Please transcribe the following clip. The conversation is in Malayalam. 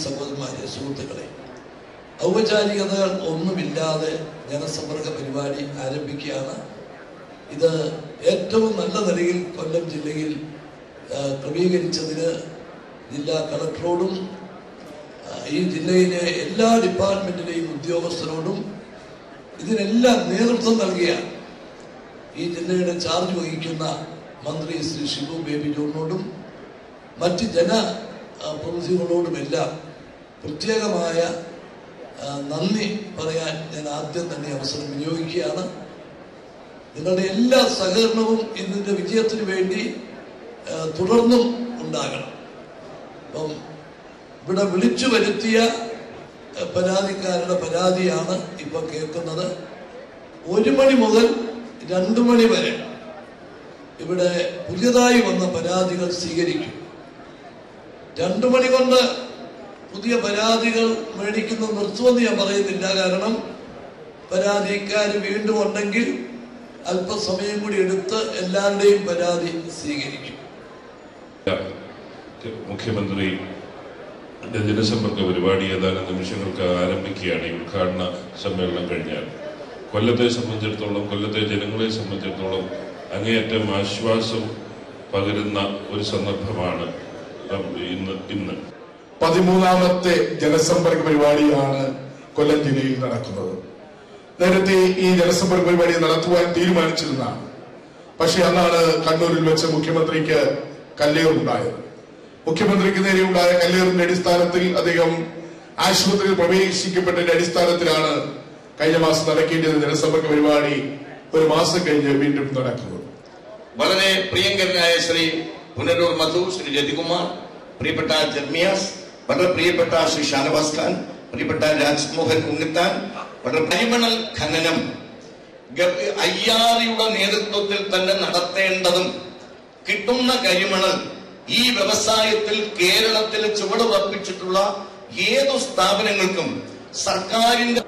സഹോദരന്മാരെ, സുഹൃത്തുക്കളെ, ഔപചാരികതകൾ ഒന്നുമില്ലാതെ ജനസമ്പർക്ക പരിപാടി ആരംഭിക്കുകയാണ്. ഇത് ഏറ്റവും നല്ല നിലയിൽ കൊല്ലം ജില്ലയിൽ ക്രമീകരിച്ചതിന് ജില്ലാ കളക്ടറോടും ഈ ജില്ലയിലെ എല്ലാ ഡിപ്പാർട്ട്മെന്റിലെയും ഉദ്യോഗസ്ഥരോടും ഇതിനെല്ലാം നേതൃത്വം നൽകിയ ഈ ജില്ലയുടെ ചാർജ് വഹിക്കുന്ന മന്ത്രി ശ്രീ ഷിബു ബേബി ജോണിനോടും മറ്റ് ജനപ്രതിനിധികളോടുമെല്ലാം പ്രത്യേകമായ നന്ദി പറയാൻ ഞാൻ ആദ്യം തന്നെ അവസരം വിനിയോഗിക്കുകയാണ്. നിങ്ങളുടെ എല്ലാ സഹകരണവും ഇതിന്റെ വിജയത്തിന് വേണ്ടി തുടർന്നും ഉണ്ടാകണം. അപ്പം ഇവിടെ വിളിച്ചു വരുത്തിയ പരാതിക്കാരുടെ പരാതിയാണ് ഇപ്പൊ കേൾക്കുന്നത്. 1 മണി മുതൽ 2 മണി വരെ ഇവിടെ പുതിയതായി വന്ന പരാതികൾ സ്വീകരിക്കും. 2 മണി കൊണ്ട് പുതിയ പരാതികൾ മേടിക്കുന്നത് നിർത്തുമെന്ന് ഞാൻ പറയുന്നില്ല. കാരണം പരാതിക്കാർ വീണ്ടും ഉണ്ടെങ്കിൽ അല്പസമയം കൂടി എടുത്ത് എല്ലാവരുടെയും പരാതി സ്വീകരിക്കും. മുഖ്യമന്ത്രി ജനസമ്പർക്ക പരിപാടി ഏതാനും നിമിഷങ്ങൾക്ക് ആരംഭിക്കുകയാണ്. ഈ ഉദ്ഘാടന സമ്മേളനം കഴിഞ്ഞാൽ കൊല്ലത്തെ സംബന്ധിച്ചിടത്തോളം, കൊല്ലത്തെ ജനങ്ങളെ സംബന്ധിച്ചിടത്തോളം അങ്ങേയറ്റം ആശ്വാസം പകരുന്ന ഒരു സന്ദർഭമാണ് ഇന്ന്. 13ാമത്തെ ജനസമ്പർക്ക പരിപാടിയാണ് കൊല്ലം ജില്ലയിൽ നടക്കുന്നത്. നേരത്തെ ഈ ജനസമ്പർക്ക പരിപാടി നടത്തുവാൻ തീരുമാനിച്ചിരുന്നതാണ്. പക്ഷെ അന്നാണ് കണ്ണൂരിൽ വെച്ച് മുഖ്യമന്ത്രിക്ക് കല്ലേറുണ്ടായത്. മുഖ്യമന്ത്രിക്ക് നേരെയുണ്ടായ കല്ലേറിന്റെ അടിസ്ഥാനത്തിൽ അദ്ദേഹം ആശുപത്രിയിൽ പ്രവേശിക്കപ്പെട്ടതിന്റെ അടിസ്ഥാനത്തിലാണ് കഴിഞ്ഞ മാസം നടക്കേണ്ടത് ജനസമ്പർക്ക പരിപാടി 1 മാസം കഴിഞ്ഞ് വീണ്ടും നടക്കുന്നത്. വളരെ പ്രിയങ്കരനായ ശ്രീ പുനരൂർ മധു, ശ്രീ രതികുമാർ, പ്രിയപ്പെട്ട ജർമിയാസ്, വളരെ പ്രിയപ്പെട്ട ശ്രീ ഷാനവാസ് ഖാൻ, പ്രിയപ്പെട്ട രാജ്മോഹൻ ഉണ്ണിത്താൻ, വളരെ കരിമണൽ ഖനനം അയ്യാറിയുടെ നേതൃത്വത്തിൽ തന്നെ നടത്തേണ്ടതും കിട്ടുന്ന കരിമണൽ ഈ വ്യവസായത്തിൽ കേരളത്തിൽ ചുവടുറപ്പിച്ചിട്ടുള്ള ഏതു സ്ഥാപനങ്ങൾക്കും സർക്കാരിന്റെ